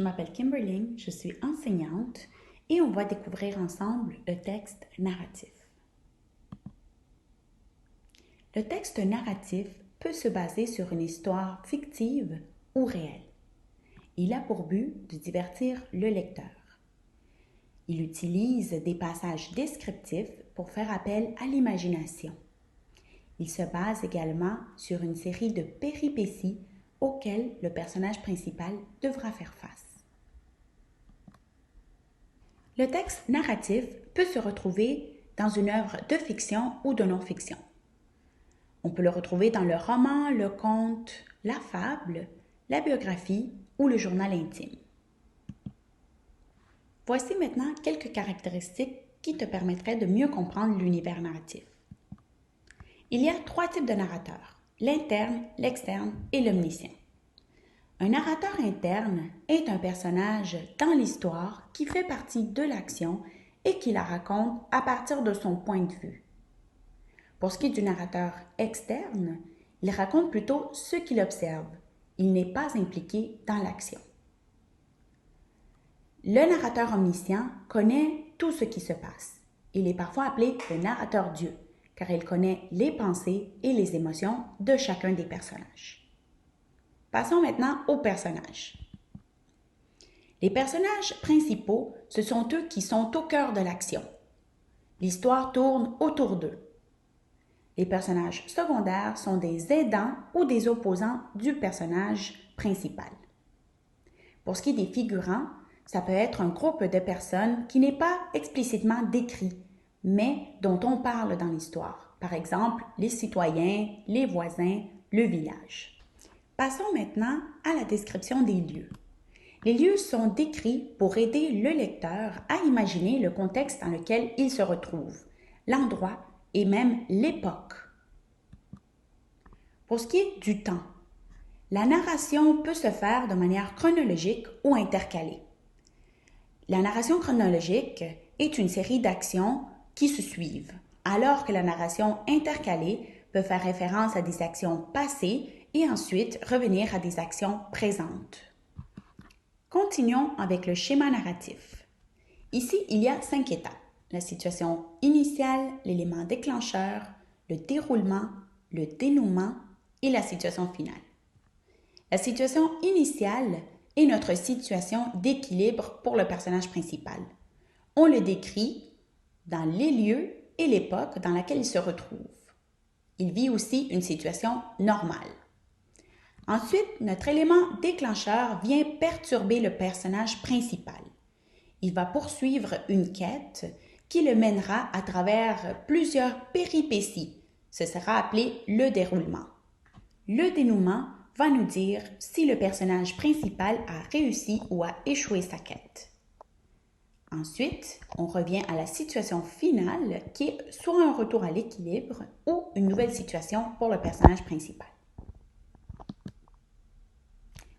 Je m'appelle Kimberly, je suis enseignante et on va découvrir ensemble le texte narratif. Le texte narratif peut se baser sur une histoire fictive ou réelle. Il a pour but de divertir le lecteur. Il utilise des passages descriptifs pour faire appel à l'imagination. Il se base également sur une série de péripéties auxquelles le personnage principal devra faire face. Le texte narratif peut se retrouver dans une œuvre de fiction ou de non-fiction. On peut le retrouver dans le roman, le conte, la fable, la biographie ou le journal intime. Voici maintenant quelques caractéristiques qui te permettraient de mieux comprendre l'univers narratif. Il y a 3 types de narrateurs, l'interne, l'externe et l'omniscient. Un narrateur interne est un personnage dans l'histoire qui fait partie de l'action et qui la raconte à partir de son point de vue. Pour ce qui est du narrateur externe, il raconte plutôt ce qu'il observe. Il n'est pas impliqué dans l'action. Le narrateur omniscient connaît tout ce qui se passe. Il est parfois appelé le narrateur Dieu, car il connaît les pensées et les émotions de chacun des personnages. Passons maintenant aux personnages. Les personnages principaux, ce sont eux qui sont au cœur de l'action. L'histoire tourne autour d'eux. Les personnages secondaires sont des aidants ou des opposants du personnage principal. Pour ce qui est des figurants, ça peut être un groupe de personnes qui n'est pas explicitement décrit, mais dont on parle dans l'histoire. Par exemple, les citoyens, les voisins, le village. Passons maintenant à la description des lieux. Les lieux sont décrits pour aider le lecteur à imaginer le contexte dans lequel il se retrouve, l'endroit et même l'époque. Pour ce qui est du temps, la narration peut se faire de manière chronologique ou intercalée. La narration chronologique est une série d'actions qui se suivent, alors que la narration intercalée peut faire référence à des actions passées et ensuite revenir à des actions présentes. Continuons avec le schéma narratif. Ici, il y a 5 étapes. La situation initiale, l'élément déclencheur, le déroulement, le dénouement et la situation finale. La situation initiale est notre situation d'équilibre pour le personnage principal. On le décrit dans les lieux et l'époque dans laquelle il se retrouve. Il vit aussi une situation normale. Ensuite, notre élément déclencheur vient perturber le personnage principal. Il va poursuivre une quête qui le mènera à travers plusieurs péripéties. Ce sera appelé le déroulement. Le dénouement va nous dire si le personnage principal a réussi ou a échoué sa quête. Ensuite, on revient à la situation finale qui est soit un retour à l'équilibre ou une nouvelle situation pour le personnage principal.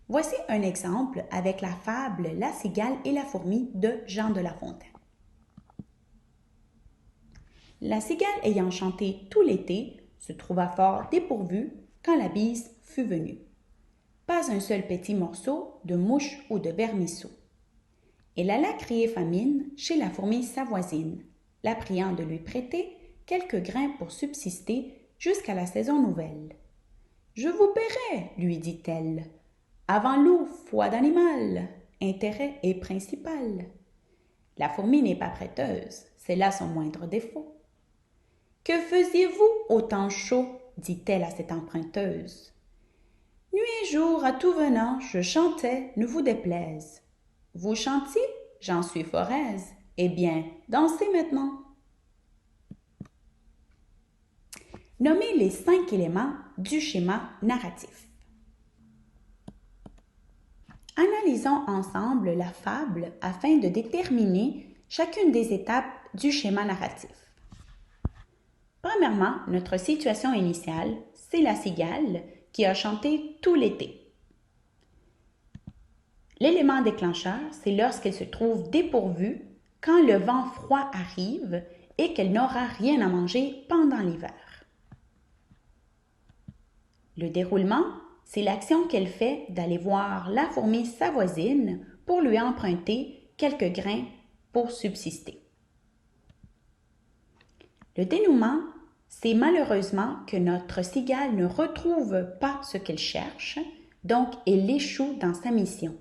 Voici un exemple avec la fable La cigale et la fourmi de Jean de La Fontaine. La cigale ayant chanté tout l'été se trouva fort dépourvue quand la bise fut venue. Pas un seul petit morceau de mouche ou de vermisseau. Elle alla crier famine chez la fourmi sa voisine, la priant de lui prêter quelques grains pour subsister jusqu'à la saison nouvelle. « Je vous paierai, lui dit-elle. Avant loup, foi d'animal, intérêt est principal. La fourmi n'est pas prêteuse, c'est là son moindre défaut. Que faisiez-vous au temps chaud, dit-elle à cette emprunteuse. Nuit et jour, à tout venant, je chantais, ne vous déplaise. Vous chantiez, j'en suis fort aise. Eh bien, dansez maintenant. Nommez les 5 éléments du schéma narratif. Analysons ensemble la fable afin de déterminer chacune des étapes du schéma narratif. Premièrement, notre situation initiale, c'est la cigale qui a chanté tout l'été. L'élément déclencheur, c'est lorsqu'elle se trouve dépourvue quand le vent froid arrive et qu'elle n'aura rien à manger pendant l'hiver. Le déroulement, c'est l'action qu'elle fait d'aller voir la fourmi sa voisine pour lui emprunter quelques grains pour subsister. Le dénouement, c'est malheureusement que notre cigale ne retrouve pas ce qu'elle cherche, donc elle échoue dans sa mission.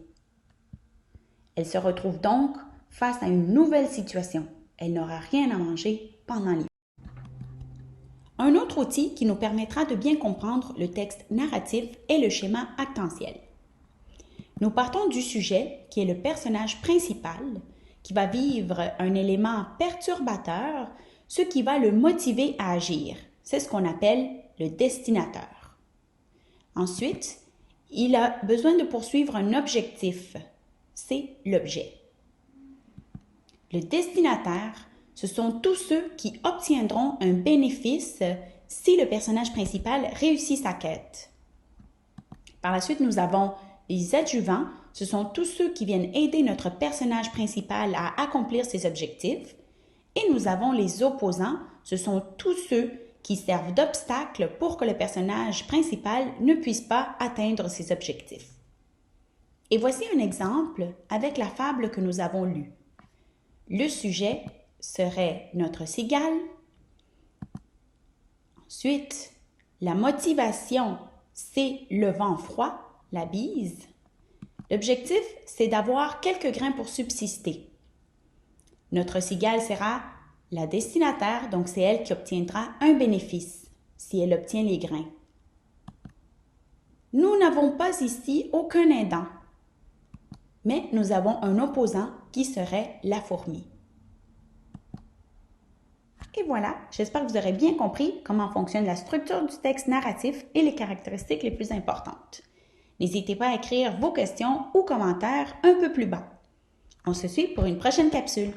Elle se retrouve donc face à une nouvelle situation. Elle n'aura rien à manger pendant l'hiver. Un autre outil qui nous permettra de bien comprendre le texte narratif est le schéma actantiel. Nous partons du sujet qui est le personnage principal, qui va vivre un élément perturbateur, ce qui va le motiver à agir. C'est ce qu'on appelle le destinataire. Ensuite, il a besoin de poursuivre un objectif. C'est l'objet. Le destinataire, ce sont tous ceux qui obtiendront un bénéfice si le personnage principal réussit sa quête. Par la suite, nous avons les adjuvants, ce sont tous ceux qui viennent aider notre personnage principal à accomplir ses objectifs. Et nous avons les opposants, ce sont tous ceux qui servent d'obstacle pour que le personnage principal ne puisse pas atteindre ses objectifs. Et voici un exemple avec la fable que nous avons lue. Le sujet serait notre cigale. Ensuite, la motivation, c'est le vent froid, la bise. L'objectif, c'est d'avoir quelques grains pour subsister. Notre cigale sera la destinataire, donc c'est elle qui obtiendra un bénéfice si elle obtient les grains. Nous n'avons pas ici aucun aidant, mais nous avons un opposant qui serait la fourmi. Et voilà, j'espère que vous aurez bien compris comment fonctionne la structure du texte narratif et les caractéristiques les plus importantes. N'hésitez pas à écrire vos questions ou commentaires un peu plus bas. On se suit pour une prochaine capsule.